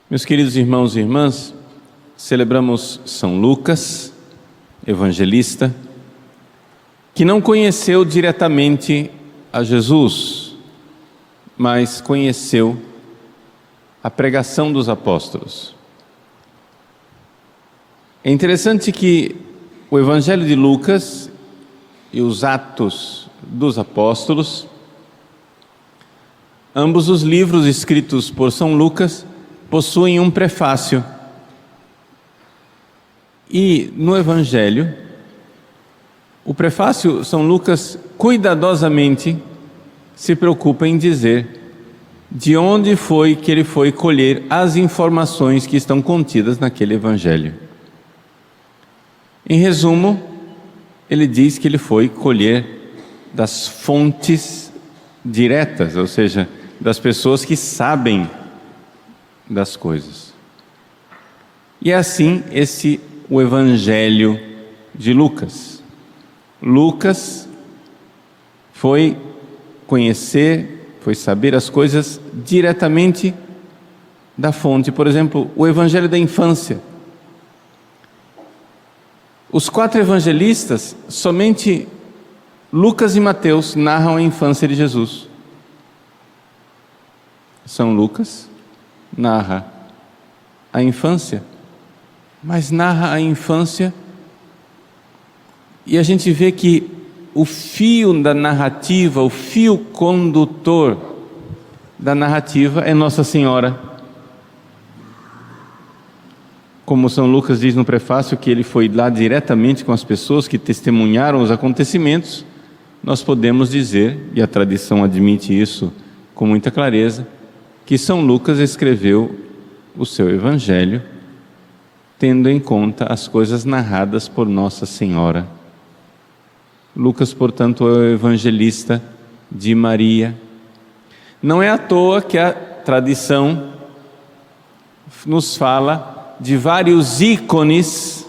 Meus queridos irmãos e irmãs, celebramos São Lucas, evangelista, que não conheceu diretamente a Jesus, mas conheceu a pregação dos apóstolos. É interessante que o Evangelho de Lucas e os Atos dos Apóstolos, ambos os livros escritos por São Lucas, possuem um prefácio. E no Evangelho, o prefácio, São Lucas cuidadosamente se preocupa em dizer de onde foi que ele foi colher as informações que estão contidas naquele Evangelho. Em resumo, ele diz que ele foi colher das fontes diretas, ou seja, das pessoas que sabem das coisas. E é assim o Evangelho de Lucas. Lucas foi conhecer, foi saber as coisas diretamente da fonte. Por exemplo, o Evangelho da infância. Os 4 evangelistas, somente Lucas e Mateus narram a infância de Jesus. São Lucas narra a infância, mas narra a infância e a gente vê que o fio da narrativa, o fio condutor da narrativa é Nossa Senhora. Como São Lucas diz no prefácio que ele foi lá diretamente com as pessoas que testemunharam os acontecimentos, nós podemos dizer, e a tradição admite isso com muita clareza, que São Lucas escreveu o seu Evangelho tendo em conta as coisas narradas por Nossa Senhora. Lucas, portanto, é o evangelista de Maria. Não é à toa que a tradição nos fala de vários ícones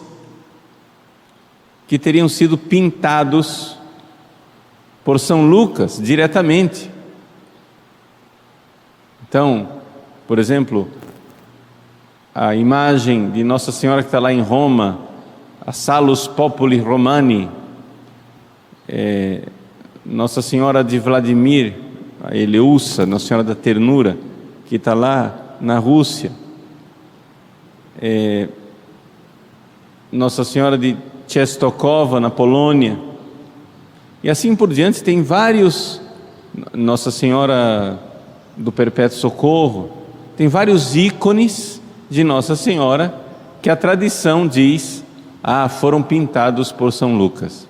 que teriam sido pintados por São Lucas diretamente. Então, por exemplo, a imagem de Nossa Senhora que está lá em Roma, a Salus Populi Romani, Nossa Senhora de Vladimir, a Eleusa, Nossa Senhora da Ternura, que está lá na Rússia, Nossa Senhora de Częstochowa, na Polônia, e assim por diante. Tem vários, Nossa Senhora do Perpétuo Socorro, tem vários ícones de Nossa Senhora que a tradição diz, foram pintados por São Lucas.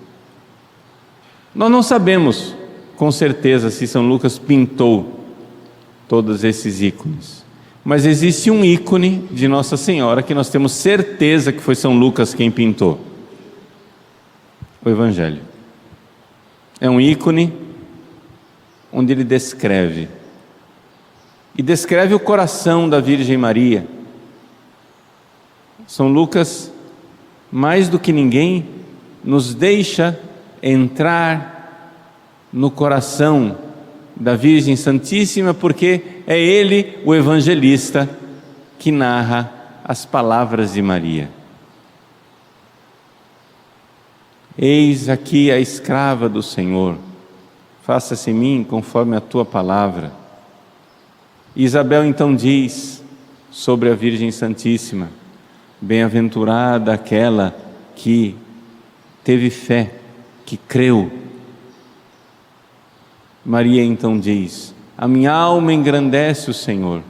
Nós não sabemos com certeza se São Lucas pintou todos esses ícones, mas existe um ícone de Nossa Senhora que nós temos certeza que foi São Lucas quem pintou: o Evangelho. É um ícone onde ele descreve o coração da Virgem Maria. São Lucas, mais do que ninguém, nos deixa entrar no coração da Virgem Santíssima, porque é ele, o evangelista, que narra as palavras de Maria. Eis aqui a escrava do Senhor, faça-se em mim conforme a tua palavra. Isabel então diz sobre a Virgem Santíssima: bem-aventurada aquela que teve fé, que creu. Maria então diz: a minha alma engrandece o Senhor.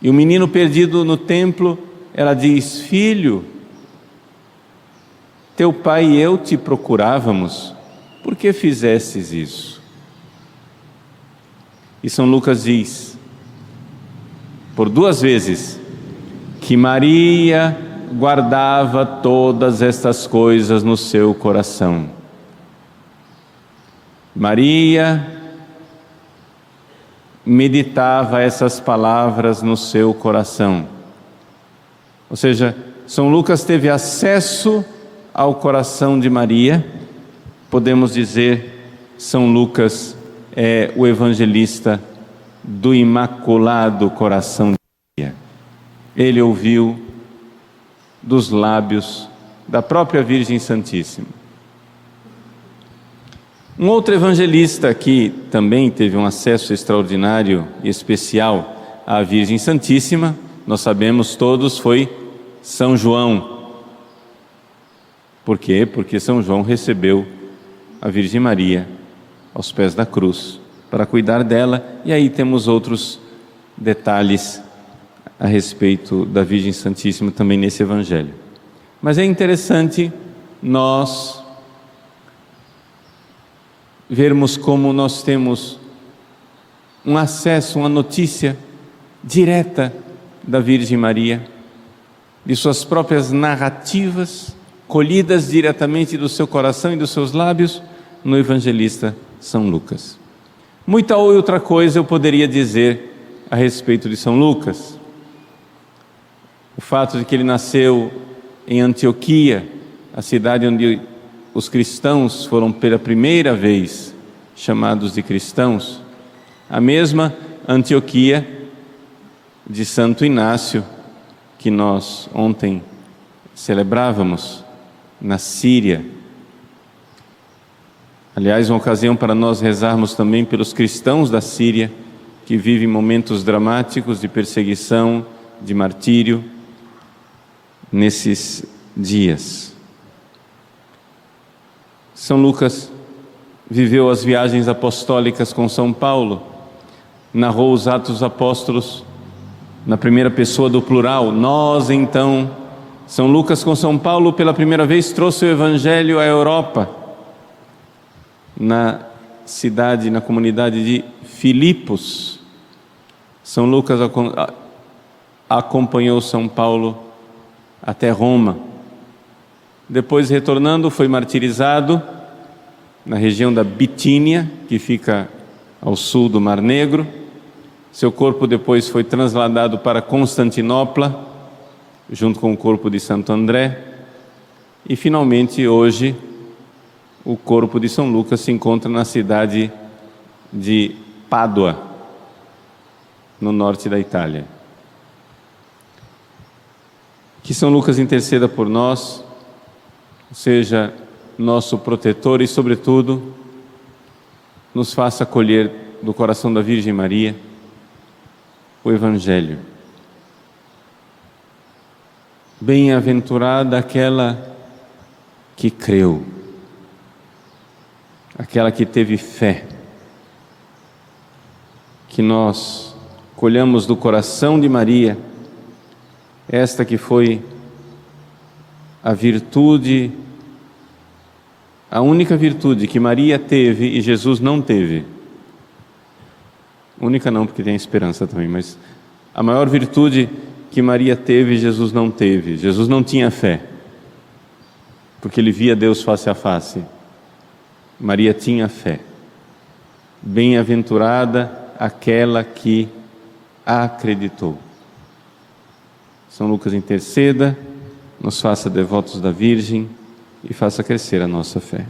E o menino perdido no templo, ela diz: filho, teu pai e eu te procurávamos, por que fizestes isso? E São Lucas diz, por 2 vezes, que Maria guardava todas estas coisas no seu coração. Maria meditava essas palavras no seu coração. Ou seja, São Lucas teve acesso ao coração de Maria. Podemos dizer, São Lucas é o evangelista do Imaculado Coração de Maria. Ele ouviu dos lábios da própria Virgem Santíssima. Um outro evangelista que também teve um acesso extraordinário e especial à Virgem Santíssima, nós sabemos todos, foi São João. Por quê? Porque São João recebeu a Virgem Maria aos pés da cruz para cuidar dela, e aí temos outros detalhes a respeito da Virgem Santíssima também nesse evangelho. Mas é interessante nós vermos como nós temos um acesso, uma notícia direta da Virgem Maria, de suas próprias narrativas, colhidas diretamente do seu coração e dos seus lábios, no evangelista São Lucas. Muita outra coisa eu poderia dizer a respeito de São Lucas. O fato de que ele nasceu em Antioquia, a cidade onde os cristãos foram pela primeira vez chamados de cristãos, a mesma Antioquia de Santo Inácio, que nós ontem celebrávamos, na Síria. Aliás, uma ocasião para nós rezarmos também pelos cristãos da Síria, que vivem momentos dramáticos de perseguição, de martírio, nesses dias. São Lucas viveu as viagens apostólicas com São Paulo, narrou os Atos dos Apóstolos na primeira pessoa do plural. Nós, então, São Lucas com São Paulo pela primeira vez trouxe o Evangelho à Europa, na cidade, na comunidade de Filipos. São Lucas acompanhou São Paulo até Roma. Depois, retornando, foi martirizado na região da Bitínia, que fica ao sul do Mar Negro. Seu corpo depois foi trasladado para Constantinopla, junto com o corpo de Santo André. E finalmente, hoje, o corpo de São Lucas se encontra na cidade de Pádua, no norte da Itália. Que São Lucas interceda por nós, seja nosso protetor e, sobretudo, nos faça acolher do coração da Virgem Maria o Evangelho. Bem-aventurada aquela que creu, aquela que teve fé, que nós colhamos do coração de Maria esta que foi a virtude, a única virtude que Maria teve e Jesus não teve. Única não, porque tem esperança também, mas a maior virtude que Maria teve, Jesus não teve. Jesus não tinha fé, porque ele via Deus face a face. Maria tinha fé. Bem-aventurada aquela que acreditou. São Lucas interceda, nos faça devotos da Virgem e faça crescer a nossa fé.